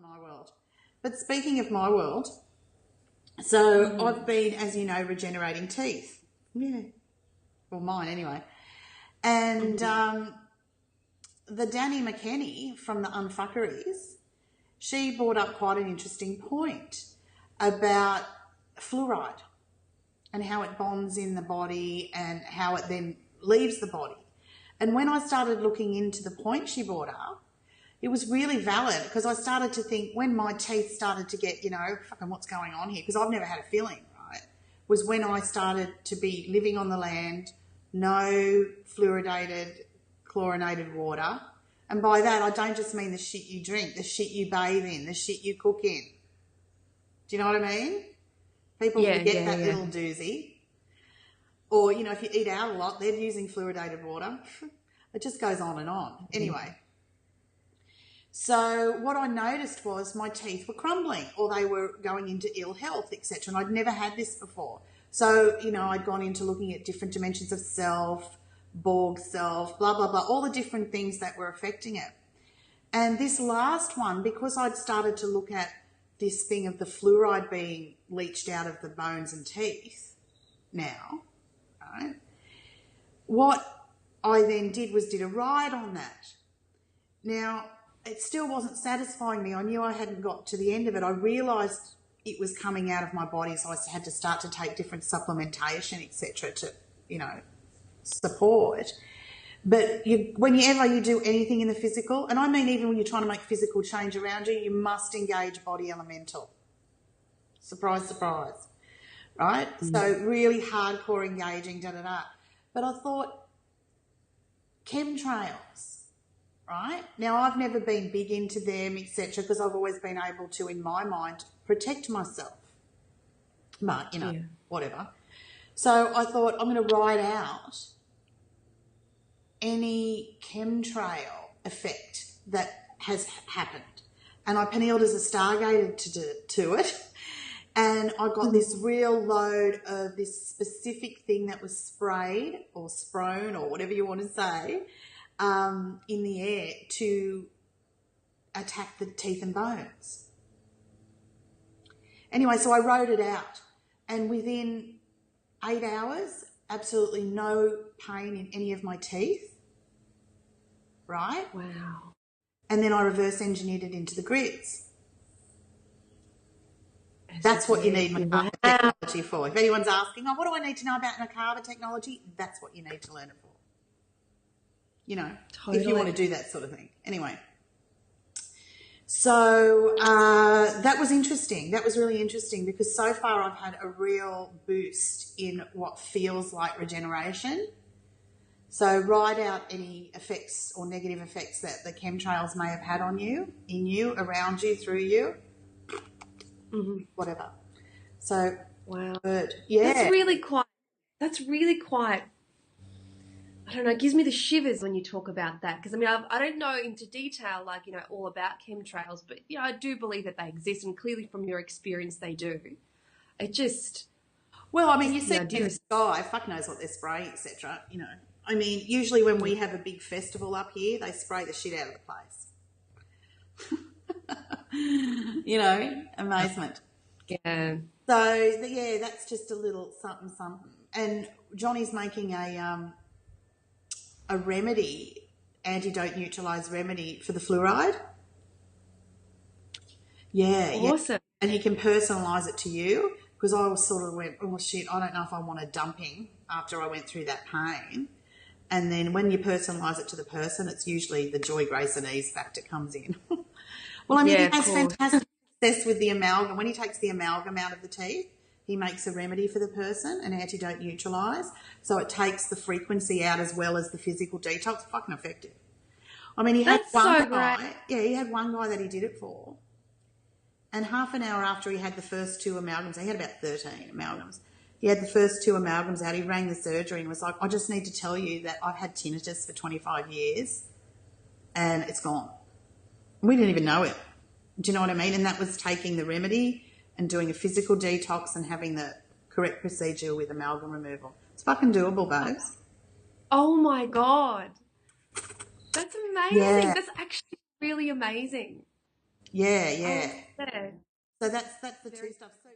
my world. But speaking of my world, so I've been, as you know, regenerating teeth. Yeah. Well, mine anyway. And the Danny McKenny from the Unfuckeries, she brought up quite an interesting point about fluoride and how it bonds in the body and how it then leaves the body. And when I started looking into the point she brought up, it was really valid, because I started to think, when my teeth started to get, fucking what's going on here, because I've never had a filling, right, was when I started to be living on the land, no fluoridated, chlorinated water. And by that, I don't just mean the shit you drink, the shit you bathe in, the shit you cook in. Do you know what I mean? People forget that little doozy. Or, if you eat out a lot, they're using fluoridated water. It just goes on and on. Anyway. So what I noticed was my teeth were crumbling, or they were going into ill health, etc. And I'd never had this before. So, I'd gone into looking at different dimensions of self, Borg self, blah, blah, blah, all the different things that were affecting it. And this last one, because I'd started to look at this thing of the fluoride being leached out of the bones and teeth now, right, what I then did was did a ride on that. Now, it still wasn't satisfying me. I knew I hadn't got to the end of it. I realised it was coming out of my body, so I had to start to take different supplementation, etc., to, support. But whenever you do anything in the physical, and I mean even when you're trying to make physical change around you, you must engage body elemental. Surprise, surprise, right? So really hardcore engaging, da-da-da. But I thought, chemtrails, right? Now, I've never been big into them, etc., because I've always been able to, in my mind, protect myself. But, whatever. So I thought, I'm going to write out any chemtrail effect that has happened. And I pinealed as a stargated to it. And I got this real load of this specific thing that was sprayed or sprown or whatever you want to say, in the air to attack the teeth and bones. Anyway, so I wrote it out, and within 8 hours, absolutely no pain in any of my teeth, right? Wow. And then I reverse engineered it into the grids. That's what you need MerKaBa technology for. If anyone's asking, what do I need to know about MerKaBa technology? That's what you need to learn it for. Totally. If you want to do that sort of thing. Anyway. So that was interesting. That was really interesting, because so far I've had a real boost in what feels like regeneration. So write out any effects or negative effects that the chemtrails may have had on you, in you, around you, through you, whatever. So, wow. Good. Yeah. That's really quite, I don't know, it gives me the shivers when you talk about that, because I don't know into detail, all about chemtrails, but I do believe that they exist, and clearly from your experience they do. It just, you see in the sky, fuck knows what they're spraying, etc. Usually when we have a big festival up here, they spray the shit out of the place. Amazement. Yeah. So that's just a little something. And Johnny's making a remedy, antidote, neutralize remedy for the fluoride. Yeah. Awesome. Yeah. And he can personalise it to you, because I was sort of went, oh shit, I don't know if I want a dumping after I went through that pain. And then when you personalise it to the person, it's usually the joy, grace and ease factor comes in. Well, he has fantastic success with the amalgam. When he takes the amalgam out of the teeth, he makes a remedy for the person, an antidote neutralize. So it takes the frequency out as well as the physical detox. Fucking effective. He had one guy. Yeah, he had one guy that he did it for. And half an hour after he had the first 2 amalgams, he had about 13 amalgams. He had the first 2 amalgams out. He rang the surgery and was like, I just need to tell you that I've had tinnitus for 25 years and it's gone. We didn't even know it. Do you know what I mean? And that was taking the remedy and doing a physical detox and having the correct procedure with amalgam removal. It's fucking doable, babes. Oh, my God. That's amazing. Yeah. That's actually really amazing. Yeah, Oh, yeah. yeah. So that's the two Very stuff. So